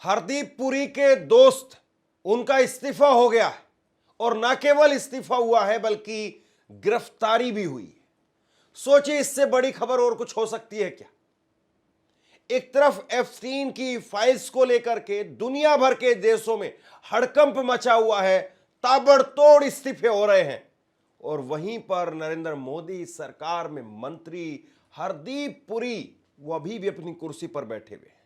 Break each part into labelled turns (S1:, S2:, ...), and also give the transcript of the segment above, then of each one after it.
S1: हरदीप पुरी के दोस्त उनका इस्तीफा हो गया है और न केवल इस्तीफा हुआ है बल्कि गिरफ्तारी भी हुई है। सोचिए इससे बड़ी खबर और कुछ हो सकती है क्या। एक तरफ एप्स्टीन की फाइल्स को लेकर के दुनिया भर के देशों में हड़कंप मचा हुआ है, ताबड़तोड़ इस्तीफे हो रहे हैं, और वहीं पर नरेंद्र मोदी सरकार में मंत्री हरदीप पुरी वो अभी भी अपनी कुर्सी पर बैठे हुए हैं।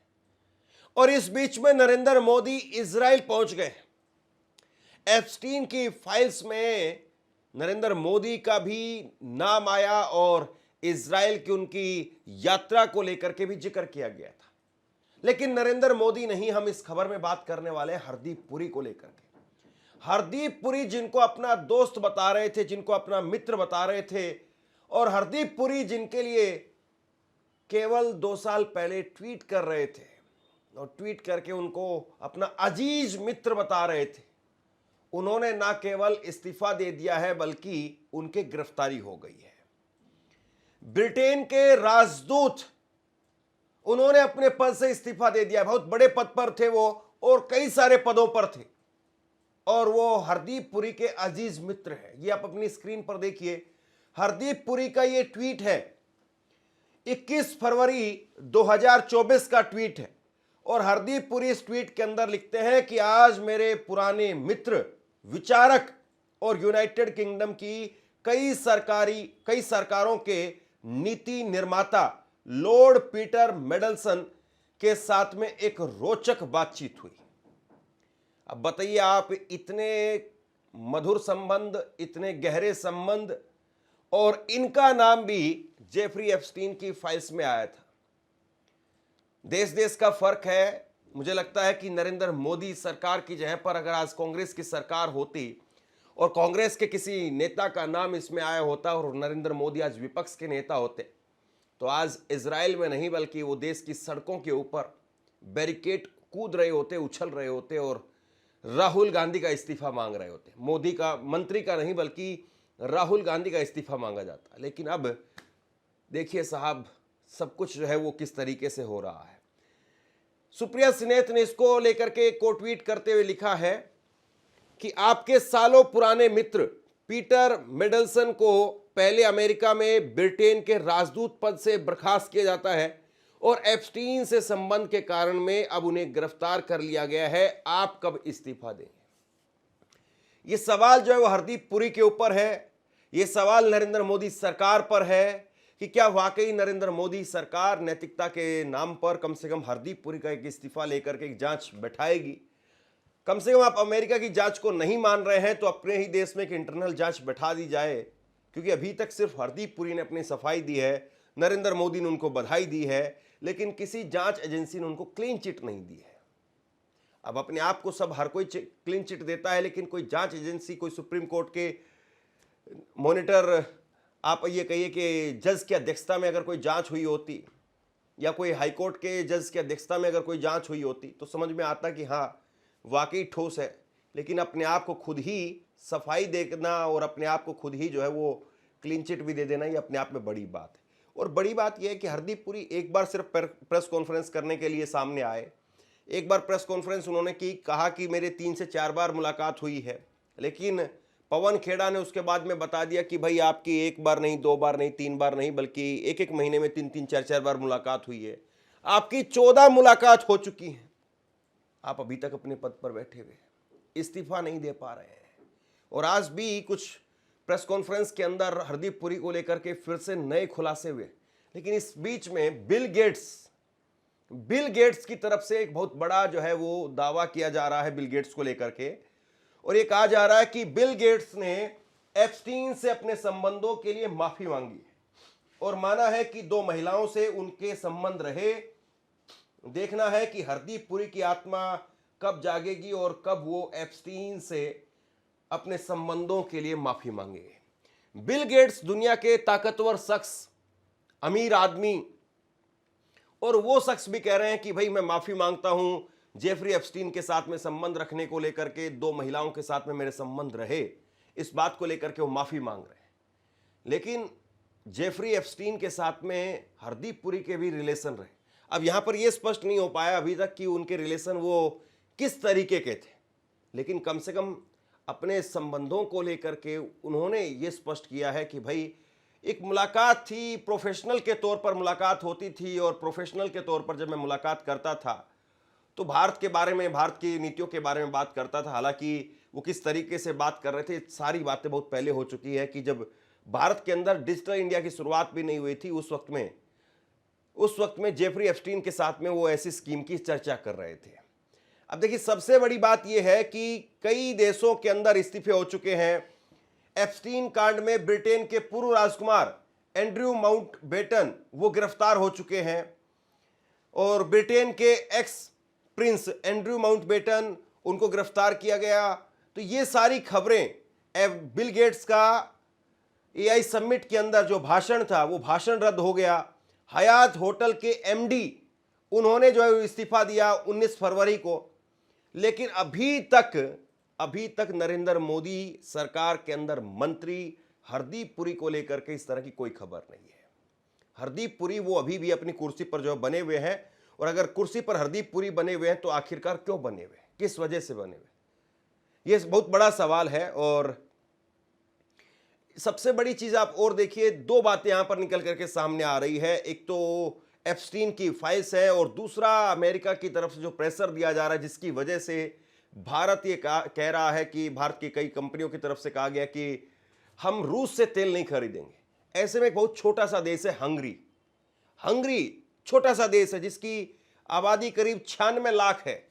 S1: और इस बीच में नरेंद्र मोदी इजराइल पहुंच गए। एप्स्टीन की फाइल्स में नरेंद्र मोदी का भी नाम आया और इजराइल की उनकी यात्रा को लेकर के भी जिक्र किया गया था। लेकिन नरेंद्र मोदी नहीं, हम इस खबर में बात करने वाले हैं हरदीप पुरी को लेकर के। हरदीप पुरी जिनको अपना दोस्त बता रहे थे, जिनको अपना मित्र बता रहे थे, और हरदीप पुरी जिनके लिए केवल 2 साल पहले ट्वीट कर रहे थे और ट्वीट करके उनको अपना अजीज मित्र बता रहे थे, उन्होंने ना केवल इस्तीफा दे दिया है बल्कि उनके गिरफ्तारी हो गई है। ब्रिटेन के राजदूत उन्होंने अपने पद से इस्तीफा दे दिया। बहुत बड़े पद पर थे वो और कई सारे पदों पर थे, और वो हरदीप पुरी के अजीज मित्र हैं। ये आप अपनी स्क्रीन पर देखिए, हरदीप पुरी का ये ट्वीट है, 21 फरवरी 2024 का ट्वीट है। और हरदीप पुरी इस ट्वीट के अंदर लिखते हैं कि आज मेरे पुराने मित्र, विचारक और यूनाइटेड किंगडम की कई सरकारों के नीति निर्माता लॉर्ड पीटर मेडलसन के साथ में एक रोचक बातचीत हुई। अब बताइए आप, इतने मधुर संबंध, इतने गहरे संबंध, और इनका नाम भी जेफरी एप्स्टीन की फाइल्स में आया था। देश देश का फर्क है। मुझे लगता है कि नरेंद्र मोदी सरकार की जगह पर अगर आज कांग्रेस की सरकार होती और कांग्रेस के किसी नेता का नाम इसमें आया होता और नरेंद्र मोदी आज विपक्ष के नेता होते, तो आज इजराइल में नहीं बल्कि वो देश की सड़कों के ऊपर बैरिकेड कूद रहे होते, उछल रहे होते और राहुल गांधी का इस्तीफा मांग रहे होते। मोदी का, मंत्री का नहीं बल्कि राहुल गांधी का इस्तीफा मांगा जाता। लेकिन अब देखिए साहब, सब कुछ जो है वो किस तरीके से हो रहा है। सुप्रिया सिनेत ने इसको लेकर के एक को ट्वीट करते हुए लिखा है कि आपके सालों पुराने मित्र पीटर मेडलसन को पहले अमेरिका में ब्रिटेन के राजदूत पद से बर्खास्त किया जाता है और एप्स्टीन से संबंध के कारण में अब उन्हें गिरफ्तार कर लिया गया है। आप कब इस्तीफा देंगे? यह सवाल जो है वो हरदीप पुरी के ऊपर है। यह सवाल नरेंद्र मोदी सरकार पर है कि क्या वाकई नरेंद्र मोदी सरकार नैतिकता के नाम पर कम से कम हरदीप पुरी का एक इस्तीफा लेकर के एक जांच बैठाएगी। कम से कम आप अमेरिका की जांच को नहीं मान रहे हैं तो अपने ही देश में एक इंटरनल जांच बैठा दी जाए, क्योंकि अभी तक सिर्फ हरदीप पुरी ने अपनी सफाई दी है, नरेंद्र मोदी ने उनको बधाई दी है, लेकिन किसी जांच एजेंसी ने उनको क्लीन चिट नहीं दी है। अब अपने आप को सब हर कोई क्लीन चिट देता है, लेकिन कोई जांच एजेंसी, कोई सुप्रीम कोर्ट के मॉनिटर, आप ये कहिए कि जज की अध्यक्षता में अगर कोई जांच हुई होती या कोई हाईकोर्ट के जज की अध्यक्षता में अगर कोई जांच हुई होती तो समझ में आता कि हाँ वाकई ठोस है। लेकिन अपने आप को खुद ही सफाई देना और अपने आप को खुद ही जो है वो क्लीन चिट भी दे देना, ये अपने आप में बड़ी बात है। और बड़ी बात यह है कि हरदीप पुरी एक बार सिर्फ प्रेस कॉन्फ्रेंस करने के लिए सामने आए। एक बार प्रेस कॉन्फ्रेंस उन्होंने की, कहा कि मेरे 3 से 4 बार मुलाकात हुई है, लेकिन पवन खेड़ा ने उसके बाद में बता दिया कि भाई आपकी 1 बार नहीं, 2 बार नहीं, 3 बार नहीं, बल्कि एक महीने में 3-3, 4-4 बार मुलाकात हुई है। आपकी 14 मुलाकात हो चुकी है। आप अभी तक अपने पद पर बैठे हुए, इस्तीफा नहीं दे पा रहे हैं। और आज भी कुछ प्रेस कॉन्फ्रेंस के अंदर हरदीप पुरी को लेकर के फिर से नए खुलासे हुए। लेकिन इस बीच में बिल गेट्स की तरफ से एक बहुत बड़ा जो है वो दावा किया जा रहा है बिल गेट्स को लेकर के, और ये कहा जा रहा है कि बिल गेट्स ने एप्स्टीन से अपने संबंधों के लिए माफी मांगी है और माना है कि 2 महिलाओं से उनके संबंध रहे। देखना है कि हरदीप पुरी की आत्मा कब जागेगी और कब वो एप्स्टीन से अपने संबंधों के लिए माफी मांगेंगे। बिल गेट्स दुनिया के ताकतवर शख्स, अमीर आदमी, और वो शख्स भी कह रहे हैं कि भाई मैं माफी मांगता हूं, जेफरी एप्स्टीन के साथ में संबंध रखने को लेकर के 2 महिलाओं के साथ में मेरे संबंध रहे, इस बात को लेकर के वो माफी मांग रहे हैं। लेकिन जेफरी एप्स्टीन के साथ में हरदीप पुरी के भी रिलेशन रहे। अब यहां पर यह स्पष्ट नहीं हो पाया अभी तक कि उनके रिलेशन वो किस तरीके के थे, लेकिन कम से कम अपने संबंधों को लेकर के उन्होंने ये स्पष्ट किया है कि भाई एक मुलाकात थी, प्रोफेशनल के तौर पर मुलाकात होती थी, और प्रोफेशनल के तौर पर जब मैं मुलाकात करता था तो भारत के बारे में, भारत की नीतियों के बारे में बात करता था। हालांकि वो किस तरीके से बात कर रहे थे, सारी बातें बहुत पहले हो चुकी है कि जब भारत के अंदर डिजिटल इंडिया की शुरुआत भी नहीं हुई थी, उस वक्त में जेफरी एप्स्टीन के साथ में वो ऐसी स्कीम की चर्चा कर रहे थे। अब देखिए, सबसे बड़ी बात यह है कि कई देशों के अंदर इस्तीफे हो चुके हैं। एप्स्टीन कांड में ब्रिटेन के पूर्व राजकुमार एंड्रयू माउंटबेटन वो गिरफ्तार हो चुके हैं, और ब्रिटेन के एक्स प्रिंस एंड्रयू माउंटबेटन उनको गिरफ्तार किया गया। तो ये सारी खबरें, बिल गेट्स का एआई समिट के अंदर जो भाषण था वो भाषण रद्द हो गया। हयात होटल के एमडी उन्होंने जो है इस्तीफा दिया 19 फरवरी को, लेकिन अभी तक नरेंद्र मोदी सरकार के अंदर मंत्री हरदीप पुरी को लेकर के इस तरह की कोई खबर नहीं है। हरदीप पुरी वो अभी भी अपनी कुर्सी पर जो बने हुए हैं, और अगर कुर्सी पर हरदीप पुरी बने हुए हैं तो आखिरकार क्यों बने हुए, किस वजह से बने हुए, ये बहुत बड़ा सवाल है। और सबसे बड़ी चीज आप और देखिए, दो बातें यहां पर निकल करके सामने आ रही है। एक तो एप्स्टीन की फाइल्स है, और दूसरा अमेरिका की तरफ से जो प्रेशर दिया जा रहा है, जिसकी वजह से भारत ये कह रहा है कि भारत की कई कंपनियों की तरफ से कहा गया कि हम रूस से तेल नहीं खरीदेंगे। ऐसे में एक बहुत छोटा सा देश है हंगरी छोटा सा देश है जिसकी आबादी करीब 96 लाख है।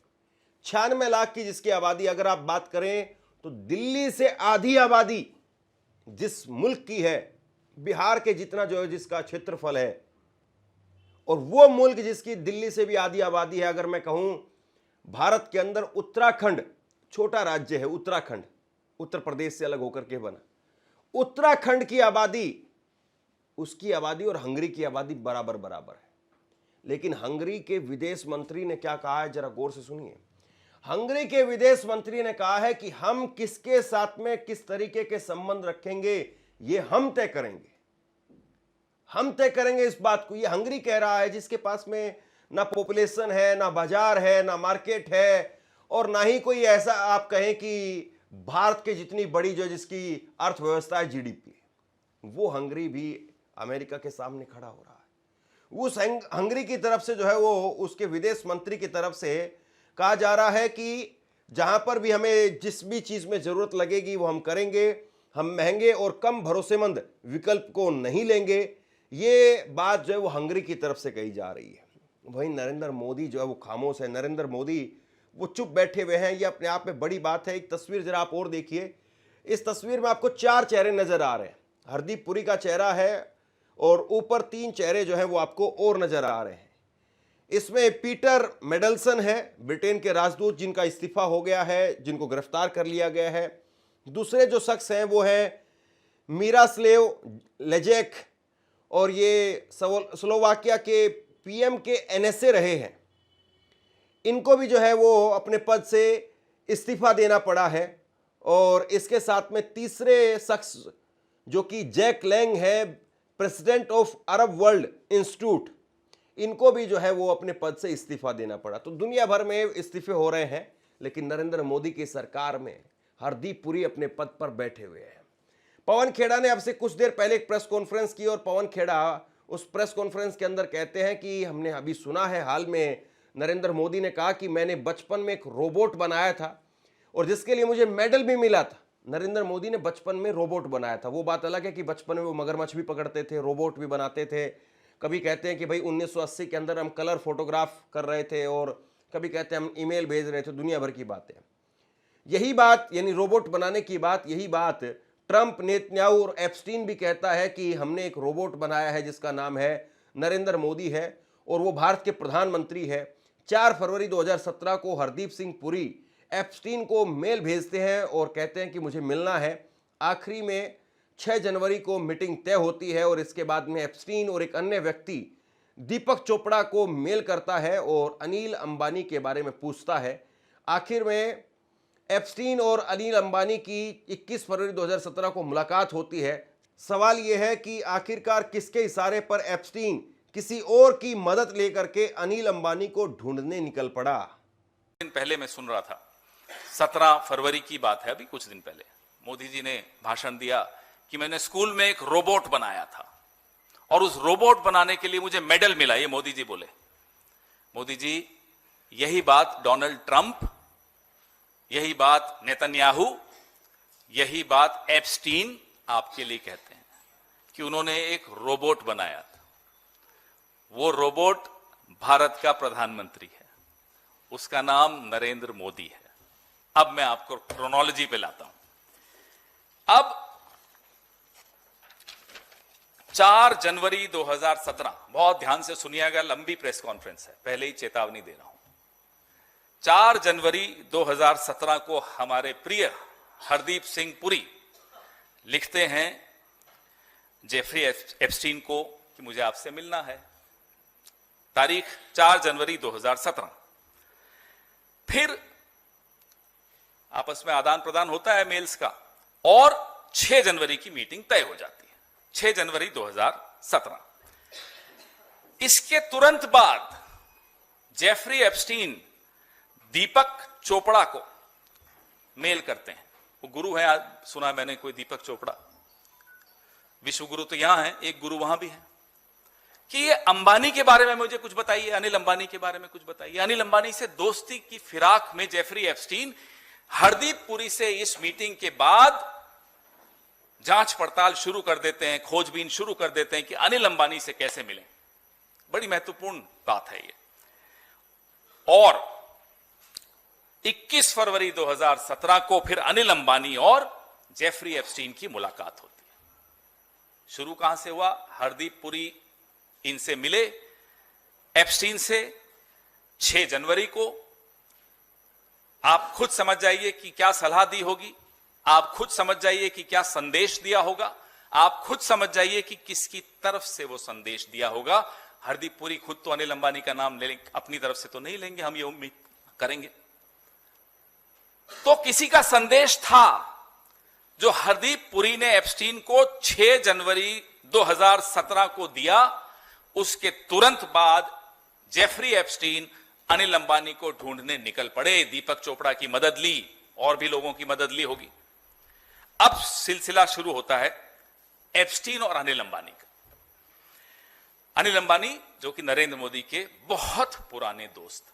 S1: 96 लाख की जिसकी आबादी, अगर आप बात करें तो दिल्ली से आधी आबादी जिस मुल्क की है, बिहार के जितना जो है जिसका क्षेत्रफल है, और वो मुल्क जिसकी दिल्ली से भी आधी आबादी है। अगर मैं कहूं भारत के अंदर उत्तराखंड छोटा राज्य है, उत्तराखंड उत्तर प्रदेश से अलग होकर के बना, उत्तराखंड की आबादी, उसकी आबादी और हंगरी की आबादी बराबर है। लेकिन हंगरी के विदेश मंत्री ने क्या कहा है, जरा गौर से सुनिए। हंगरी के विदेश मंत्री ने कहा है कि हम किसके साथ में किस तरीके के संबंध रखेंगे ये हम तय करेंगे इस बात को। ये हंगरी कह रहा है, जिसके पास में ना पॉपुलेशन है, ना बाजार है, ना मार्केट है, और ना ही कोई ऐसा आप कहें कि भारत के जितनी बड़ी जो जिसकी अर्थव्यवस्था है, जीडीपी, वो हंगरी भी अमेरिका के सामने खड़ा हो रहा है। उस हंगरी की तरफ से जो है वो उसके विदेश मंत्री की तरफ से कहा जा रहा है कि जहां पर भी हमें जिस भी चीज में जरूरत लगेगी वो हम करेंगे, हम महंगे और कम भरोसेमंद विकल्प को नहीं लेंगे। ये बात जो है वो हंगरी की तरफ से कही जा रही है। वहीं नरेंद्र मोदी जो है वो खामोश है। नरेंद्र मोदी वो चुप बैठे हुए हैं। ये अपने आप में बड़ी बात है। एक तस्वीर जरा आप और देखिए। इस तस्वीर में आपको 4 चेहरे नजर आ रहे हैं। हरदीप पुरी का चेहरा है, और ऊपर 3 चेहरे जो है वो आपको और नजर आ रहे हैं। इसमें पीटर मेडल्सन है, ब्रिटेन के राजदूत, जिनका इस्तीफा हो गया है, जिनको गिरफ्तार कर लिया गया है। दूसरे जो शख्स हैं वो है मिरास्लेव लेजेक, और ये स्लोवाकिया के पीएम के एनएसए रहे हैं। इनको भी जो है वो अपने पद से इस्तीफा देना पड़ा है। और इसके साथ में तीसरे शख्स जो कि जैक लैंग है, president of Arab world institute, इनको भी जो है वो अपने पद से इस्तीफा देना पड़ा। तो दुनिया भर में इस्तीफे हो रहे हैं, लेकिन नरेंद्र मोदी की सरकार में हरदीप पुरी अपने पद पर बैठे हुए हैं। पवन खेड़ा ने अब से कुछ देर पहले एक प्रेस कॉन्फ्रेंस की, और पवन खेड़ा उस प्रेस कॉन्फ्रेंस के अंदर कहते हैं कि हमने अभी सुना है, हाल में नरेंद्र मोदी ने कहा कि मैंने बचपन में एक रोबोट बनाया था और जिसके लिए मुझे मेडल भी मिला था। नरेंद्र मोदी ने बचपन में रोबोट बनाया था। वो बात अलग है कि बचपन में वो मगरमच्छ भी पकड़ते थे, रोबोट भी बनाते थे। कभी कहते हैं कि भाई 1980 के अंदर हम कलर फोटोग्राफ कर रहे थे, और कभी कहते हैं हम ईमेल भेज रहे थे। दुनिया भर की बातें। यही बात, यानी रोबोट बनाने की बात, यही बात ट्रंप, नेतन्याहू और एप्स्टीन भी कहता है कि हमने एक रोबोट बनाया है जिसका नाम है नरेंद्र मोदी है, और वो भारत के प्रधानमंत्री है। 4 फरवरी 2017 को हरदीप सिंह पुरी एप्स्टीन को मेल भेजते हैं और कहते हैं कि मुझे मिलना है। आखिरी में 6 जनवरी को मीटिंग तय होती है, और इसके बाद में एप्स्टीन और एक अन्य व्यक्ति दीपक चोपड़ा को मेल करता है और अनिल अंबानी के बारे में पूछता है। आखिर में एप्स्टीन और अनिल अंबानी की 21 फरवरी 2017 को मुलाकात होती है। सवाल यह है कि आखिरकार किसके इशारे पर एप्स्टीन किसी और की मदद लेकर के अनिल अंबानी को ढूंढने निकल पड़ा।
S2: दिन पहले मैं सुन रहा था, 17 फरवरी की बात है, अभी कुछ दिन पहले मोदी जी ने भाषण दिया कि मैंने स्कूल में एक रोबोट बनाया था और उस रोबोट बनाने के लिए मुझे मेडल मिला। ये मोदी जी बोले। मोदी जी, यही बात डोनाल्ड ट्रंप, यही बात नेतन्याहू, यही बात एप्स्टीन आपके लिए कहते हैं कि उन्होंने एक रोबोट बनाया था। वो रोबोट भारत का प्रधानमंत्री है, उसका नाम नरेंद्र मोदी है। अब मैं आपको क्रोनोलॉजी पे लाता हूं। अब 4 जनवरी 2017, बहुत ध्यान से सुनिएगा, लंबी प्रेस कॉन्फ्रेंस है, पहले ही चेतावनी दे रहा हूं। 4 जनवरी 2017 को हमारे प्रिय हरदीप सिंह पुरी लिखते हैं जेफरी एप्स्टीन को कि मुझे आपसे मिलना है। तारीख 4 जनवरी 2017। फिर आपस में आदान प्रदान होता है मेल्स का और 6 जनवरी की मीटिंग तय हो जाती है। 6 जनवरी 2017। इसके तुरंत बाद जेफरी एप्स्टीन दीपक चोपड़ा को मेल करते हैं। वो गुरु है, आज सुना मैंने कोई दीपक चोपड़ा, विश्व गुरु तो यहां है, एक गुरु वहां भी है, कि ये अंबानी के बारे में मुझे कुछ बताइए, अनिल अंबानी के बारे में कुछ बताइए। अनिल अंबानी से दोस्ती की फिराक में जेफरी एप्स्टीन हरदीप पुरी से इस मीटिंग के बाद जांच पड़ताल शुरू कर देते हैं, खोजबीन शुरू कर देते हैं कि अनिल अंबानी से कैसे मिलें। बड़ी महत्वपूर्ण बात है ये। और 21 फरवरी 2017 को फिर अनिल अंबानी और जेफरी एप्स्टीन की मुलाकात होती है। शुरू कहां से हुआ? हरदीप पुरी इनसे मिले एप्स्टीन से 6 जनवरी को। आप खुद समझ जाइए कि क्या सलाह दी होगी, आप खुद समझ जाइए कि क्या संदेश दिया होगा, आप खुद समझ जाइए कि किसकी तरफ से वो संदेश दिया होगा। हरदीप पुरी खुद तो अनिल अंबानी का नाम ले लेंगे, अपनी तरफ से तो नहीं लेंगे, हम ये उम्मीद करेंगे। तो किसी का संदेश था जो हरदीप पुरी ने एप्स्टीन को 6 जनवरी 2017 को दिया। उसके तुरंत बाद जेफरी एप्स्टीन अनिल अंबानी को ढूंढने निकल पड़े, दीपक चोपड़ा की मदद ली, और भी लोगों की मदद ली होगी। अब सिलसिला शुरू होता है एप्स्टीन और अनिल अंबानी का। अनिल अंबानी जो कि नरेंद्र मोदी के बहुत पुराने दोस्त हैं,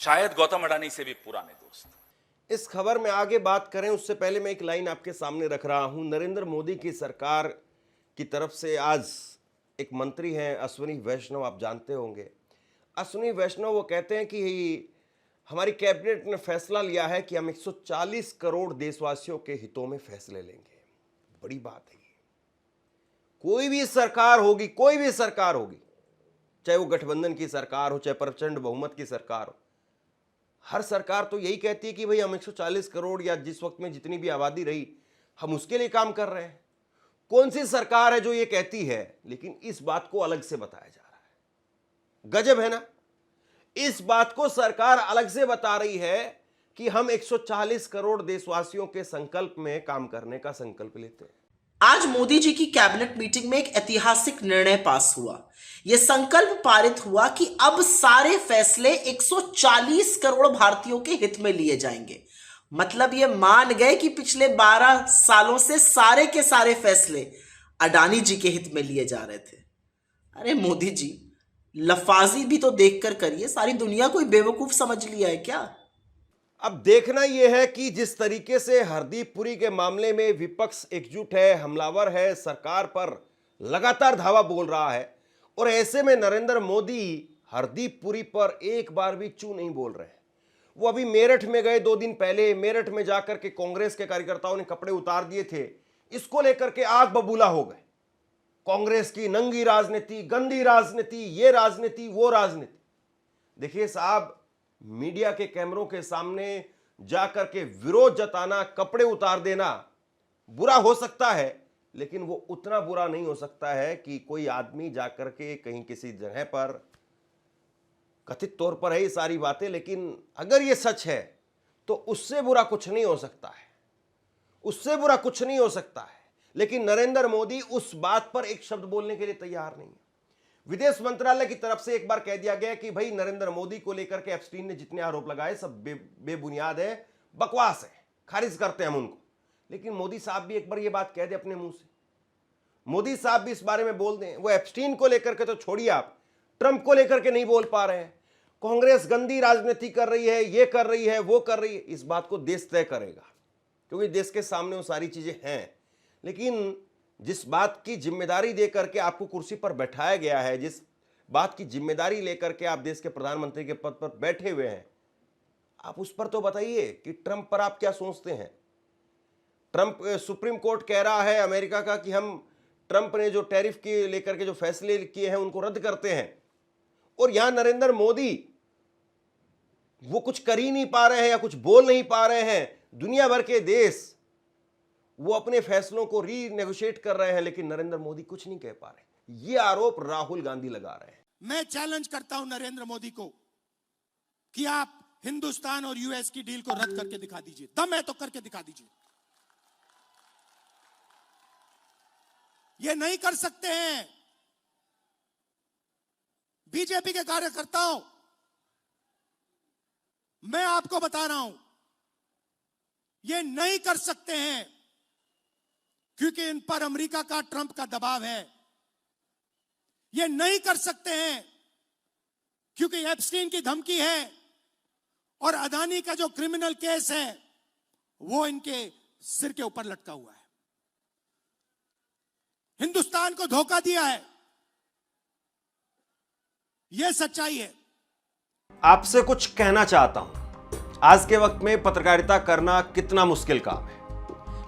S2: शायद गौतम अडानी से भी पुराने दोस्त।
S1: इस खबर में आगे बात करें उससे पहले मैं एक लाइन आपके सामने रख रहा हूं। नरेंद्र मोदी की सरकार की तरफ से आज एक मंत्री हैं अश्विनी वैष्णव, आप जानते होंगे। अश्विनी वैष्णव वो कहते हैं कि हमारी कैबिनेट ने फैसला लिया है कि हम 140 करोड़ देशवासियों के हितों में फैसले लेंगे। बड़ी बात है ये। कोई भी सरकार होगी, चाहे वो गठबंधन की सरकार हो, चाहे प्रचंड बहुमत की सरकार हो, हर सरकार तो यही कहती है कि भाई हम 140 करोड़ या जिस वक्त में जितनी भी आबादी रही हम उसके लिए काम कर रहे हैं। कौन सी सरकार है जो ये कहती है? लेकिन इस बात को अलग से बताया जा रहा है। गजब है ना। इस बात को सरकार अलग से बता रही है कि हम 140 करोड़ देशवासियों के संकल्प में काम करने का संकल्प लेते हैं।
S3: आज मोदी जी की कैबिनेट मीटिंग में एक ऐतिहासिक निर्णय पास हुआ। यह संकल्प पारित हुआ कि अब सारे फैसले 140 करोड़ भारतीयों के हित में लिए जाएंगे। मतलब ये मान गए कि पिछले 12 सालों से सारे के सारे फैसले अडानी जी के हित में लिए जा रहे थे। अरे मोदी जी, लफाजी भी तो देखकर करिए, सारी दुनिया कोई बेवकूफ समझ लिया है क्या?
S1: अब देखना यह है कि जिस तरीके से हरदीप पुरी के मामले में विपक्ष एकजुट है, हमलावर है, सरकार पर लगातार धावा बोल रहा है, और ऐसे में नरेंद्र मोदी हरदीप पुरी पर एक बार भी चू नहीं बोल रहे हैं। वो अभी मेरठ में गए 2 दिन पहले, मेरठ में जाकर के कांग्रेस के कार्यकर्ताओं ने कपड़े उतार दिए थे। इसको लेकर के आग बबूला हो गए। कांग्रेस की नंगी राजनीति, गंदी राजनीति, ये राजनीति, वो राजनीति। देखिए साहब, मीडिया के कैमरों के सामने जाकर के विरोध जताना, कपड़े उतार देना बुरा हो सकता है, लेकिन वो उतना बुरा नहीं हो सकता है कि कोई आदमी जाकर के कहीं किसी जगह पर, कथित तौर पर है ये सारी बातें, लेकिन अगर ये सच है तो उससे बुरा कुछ नहीं हो सकता है, उससे बुरा कुछ नहीं हो सकता है। लेकिन नरेंद्र मोदी उस बात पर एक शब्द बोलने के लिए तैयार नहीं है। विदेश मंत्रालय की तरफ से एक बार कह दिया गया कि भाई नरेंद्र मोदी को लेकर के एप्स्टीन ने जितने आरोप लगाए सब बेबुनियाद है, बकवास है, खारिज करते हैं हम उनको। लेकिन मोदी साहब भी एक बार ये बात कह दे अपने मुंह से, मोदी साहब भी इस बारे में बोल दें। वो एप्स्टीन को लेकर के तो छोड़िए, आप ट्रंप को लेकर के नहीं बोल पा रहे हैं। कांग्रेस गंदी राजनीति कर रही है, ये कर रही है, वो कर रही है। इस बात को देश तय करेगा, क्योंकि देश के सामने वो सारी चीजें हैं। लेकिन जिस बात की जिम्मेदारी देकर के आपको कुर्सी पर बैठाया गया है, जिस बात की जिम्मेदारी लेकर के आप देश के प्रधानमंत्री के पद पर बैठे हुए हैं, आप उस पर तो बताइए कि ट्रंप पर आप क्या सोचते हैं। ट्रंप, सुप्रीम कोर्ट कह रहा है अमेरिका का कि हम ट्रंप ने जो टैरिफ के लेकर के जो फैसले किए हैं उनको रद्द करते हैं, और यहां नरेंद्र मोदी वो कुछ कर ही नहीं पा रहे हैं या कुछ बोल नहीं पा रहे हैं। दुनिया भर के देश वो अपने फैसलों को रीनेगोशिएट कर रहे हैं, लेकिन नरेंद्र मोदी कुछ नहीं कह पा रहे। ये आरोप राहुल गांधी लगा रहे हैं।
S4: मैं चैलेंज करता हूं नरेंद्र मोदी को कि आप हिंदुस्तान और यूएस की डील को रद्द करके दिखा दीजिए। दम है तो करके दिखा दीजिए। ये नहीं कर सकते हैं। बीजेपी के कार्यकर्ताओं, मैं आपको बता रहा हूं, ये नहीं कर सकते हैं क्योंकि इन पर अमेरिका का, ट्रंप का दबाव है। ये नहीं कर सकते हैं क्योंकि एप्स्टीन की धमकी है और अदानी का जो क्रिमिनल केस है वो इनके सिर के ऊपर लटका हुआ है। हिंदुस्तान को धोखा दिया है, यह सच्चाई है।
S1: आपसे कुछ कहना चाहता हूं। आज के वक्त में पत्रकारिता करना कितना मुश्किल काम है,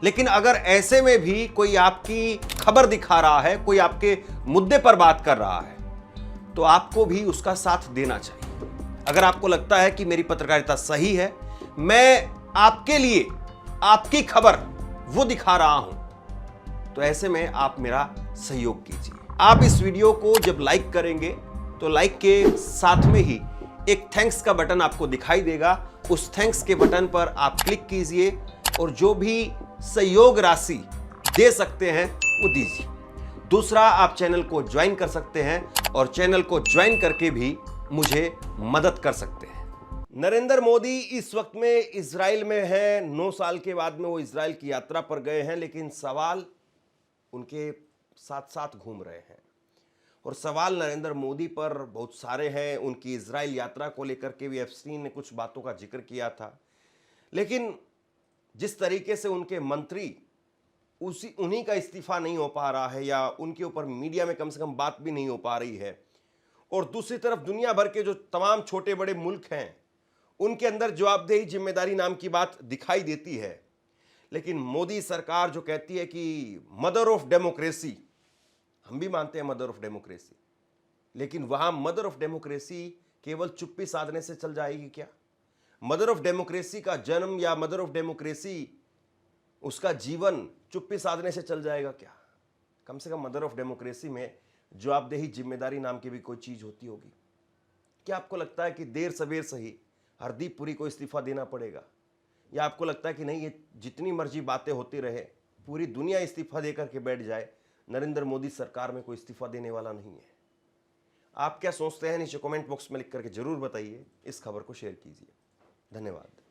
S1: लेकिन अगर ऐसे में भी कोई आपकी खबर दिखा रहा है, कोई आपके मुद्दे पर बात कर रहा है, तो आपको भी उसका साथ देना चाहिए। अगर आपको लगता है कि मेरी पत्रकारिता सही है, मैं आपके लिए आपकी खबर वो दिखा रहा हूं, तो ऐसे में आप मेरा सहयोग कीजिए। आप इस वीडियो को जब लाइक करेंगे तो लाइक के साथ में ही एक थैंक्स का बटन आपको दिखाई देगा। उस थैंक्स के बटन पर आप क्लिक कीजिए और जो भी सहयोग राशि दे सकते हैं वो दीजिए। दूसरा, आप चैनल को ज्वाइन कर सकते हैं और चैनल को ज्वाइन करके भी मुझे मदद कर सकते हैं। नरेंद्र मोदी इस वक्त में इजराइल में है। 9 साल के बाद में वो इजराइल की यात्रा पर गए हैं, लेकिन सवाल उनके साथ साथ घूम रहे हैं और सवाल नरेंद्र मोदी पर बहुत सारे हैं। उनकी इजराइल यात्रा को लेकर के भी एप्स्टीन ने कुछ बातों का जिक्र किया था, लेकिन जिस तरीके से उनके मंत्री उन्हीं का इस्तीफा नहीं हो पा रहा है या उनके ऊपर मीडिया में कम से कम बात भी नहीं हो पा रही है, और दूसरी तरफ दुनिया भर के जो तमाम छोटे बड़े मुल्क हैं उनके अंदर जवाबदेही, जिम्मेदारी नाम की बात दिखाई देती है। लेकिन मोदी सरकार जो कहती है कि मदर ऑफ डेमोक्रेसी, हम भी मानते हैं मदर ऑफ डेमोक्रेसी, लेकिन वहां मदर ऑफ डेमोक्रेसी केवल चुप्पी साधने से चल जाएगी क्या? मदर ऑफ डेमोक्रेसी का जन्म या मदर ऑफ डेमोक्रेसी उसका जीवन चुप्पी साधने से चल जाएगा क्या? कम से कम मदर ऑफ डेमोक्रेसी में जवाबदेही, जिम्मेदारी नाम की भी कोई चीज होती होगी। क्या आपको लगता है कि देर सवेर सही हरदीप पुरी को इस्तीफा देना पड़ेगा, या आपको लगता है कि नहीं, ये जितनी मर्जी बातें होती रहे, पूरी दुनिया इस्तीफा देकर के बैठ जाए, नरेंद्र मोदी सरकार में कोई इस्तीफा देने वाला नहीं है? आप क्या सोचते हैं नीचे कमेंट बॉक्स में लिख करके जरूर बताइए। इस खबर को शेयर कीजिए। धन्यवाद।